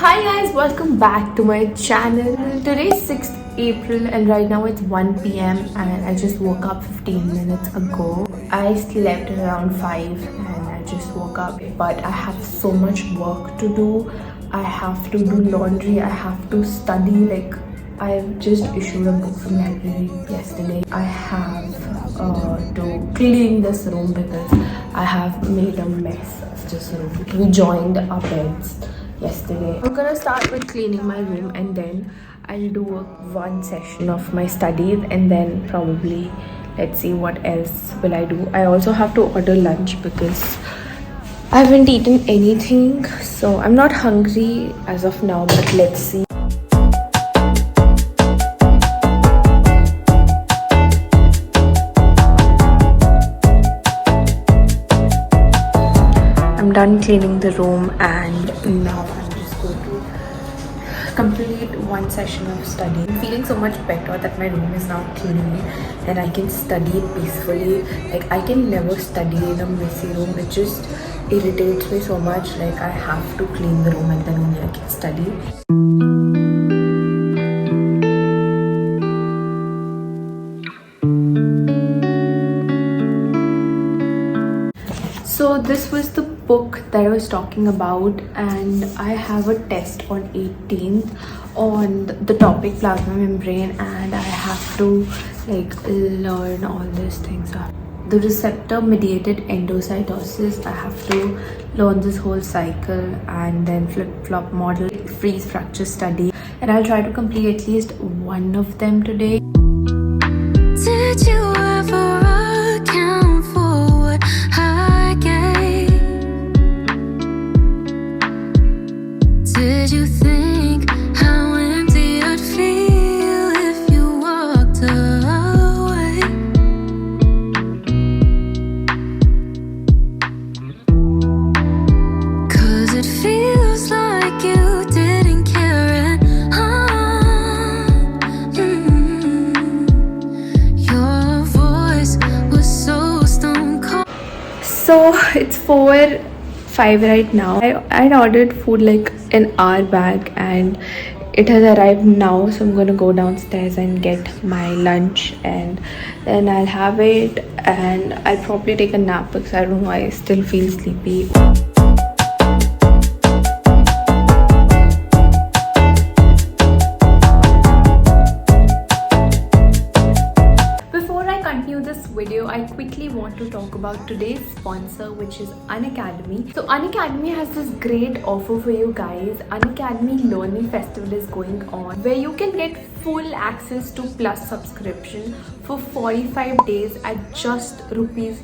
Hi guys, welcome back to my channel. Today is 6th April and right now it's 1 p.m. and I just woke up 15 minutes ago. I slept around 5 and I just woke up, but I have so much work to do. I have to do laundry, I have to study. Like, I just issued a book from library yesterday. I have to clean this room because I have made a mess of this room. We joined our beds yesterday. I'm gonna start with cleaning my room and then I'll do one session of my studies and then probably let's see what else will I do. I also have to order lunch because I haven't eaten anything, so I'm not hungry as of now, but let's see. I'm done cleaning the room and now I'm just going to complete one session of study. I'm feeling so much better that my room is now clean and I can study peacefully. Like, I can never study in a messy room. It just irritates me so much. Like, I have to clean the room and then only I can study. So this was the book that I was talking about, and I have a test on 18th on the topic plasma membrane, and I have to like learn all these things. The receptor mediated endocytosis, I have to learn this whole cycle, and then flip-flop model, freeze fracture study, and I'll try to complete at least one of them today. Did you ever account for what I gave? Did you think how empty I'd feel if you walked away? Cause it feels like you didn't care at all. Your voice was so stone cold. So it's 4:05 right now. I ordered food like an hour back and it has arrived now, so I'm gonna go downstairs and get my lunch and then I'll have it and I'll probably take a nap because I don't know why I still feel sleepy. Video, I quickly want to talk about today's sponsor, which is Unacademy. So Unacademy has this great offer for you guys. Unacademy Learning Festival is going on where you can get full access to Plus subscription for 45 days at just rupees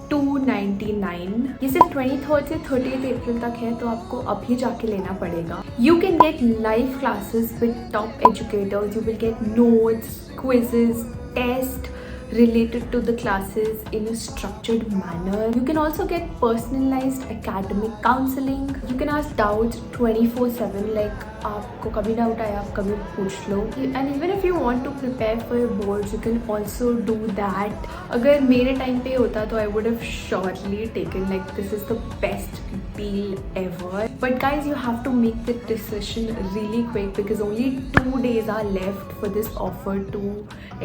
299. ये सिर्फ 23rd से 30th April तक है, तो आपको अभी जाके लेना पड़ेगा. You can get live classes with top educators. You will get notes, quizzes, tests related to the classes in a structured manner. You can also get personalized academic counseling. You can ask doubts 24/7. Like, आपको कभी doubt आया आप कभी पूछ लो. And even if you want to prepare for your boards, you can also do that. अगर मेरे time पे होता तो I would have surely taken, like, this is the best deal ever. But guys, you have to make the decision really quick because only 2 days are left for this offer to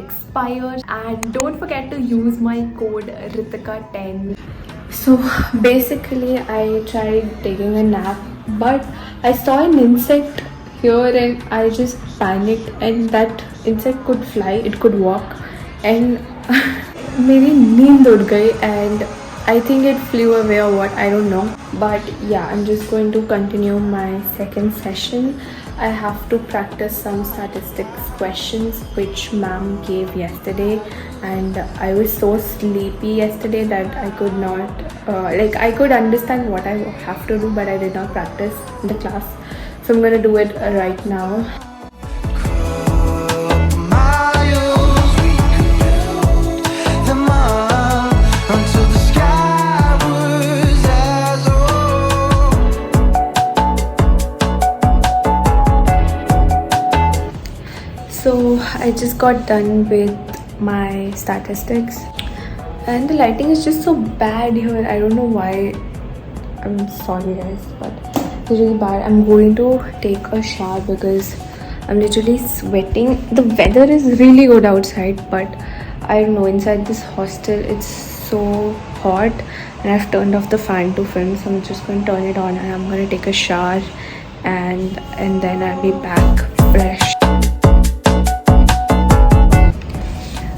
expire. And don't forget to use my code Ritika10. So basically I tried taking a nap, but I saw an insect here and I just panicked, and that insect could fly, it could walk, and मेरी नींद उड़ गई and I think it flew away or what, I don't know. But yeah, I'm just going to continue my second session. I have to practice some statistics questions which ma'am gave yesterday, and I was so sleepy yesterday that I could not I could understand what I have to do, but I did not practice in the class, so I'm gonna do it right now. So I just got done with my statistics and the lighting is just so bad here. I don't know why. I'm sorry guys, but really bad. I'm going to take a shower because I'm literally sweating. The weather is really good outside, but I don't know, inside this hostel it's so hot and I've turned off the fan to film, so I'm just going to turn it on and I'm going to take a shower and then I'll be back fresh.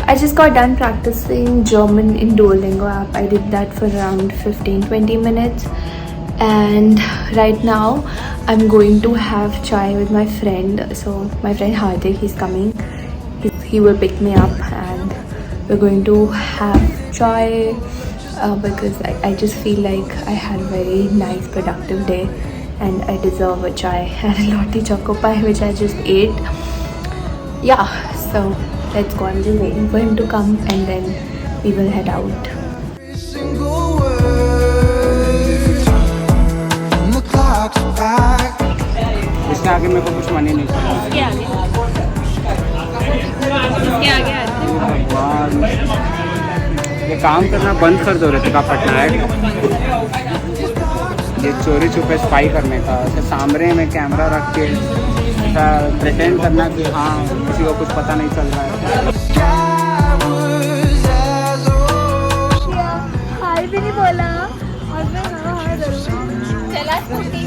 I just got done practicing German in Duolingo app. I did that for around 15-20 minutes, and right now I'm going to have chai with my friend. So my friend Hardik, he's coming. He will pick me up and we're going to have chai because I just feel like I had a very nice productive day and I deserve a chai and a Lotti Choco Pie which I just ate. Yeah, so let's go. I'm just waiting for him to come and then we will head out. इसके आगे मेरे को कुछ मन ही नहीं भगवान, ये काम करना बंद कर दो ऋतिका पटनायक। ये चोरी छुपे स्पाई करने का, ऐसे सामने में कैमरा रख के ऐसा प्रिटेंड करना कि हाँ किसी को कुछ पता नहीं चल रहा है। हाय भी नहीं बोला और मैं हाँ जरूर चला scooty.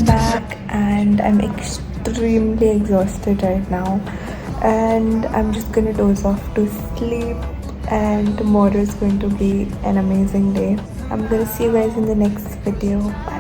Back and I'm extremely exhausted right now and I'm just gonna doze off to sleep, and tomorrow is going to be an amazing day. I'm gonna see you guys in the next video. Bye.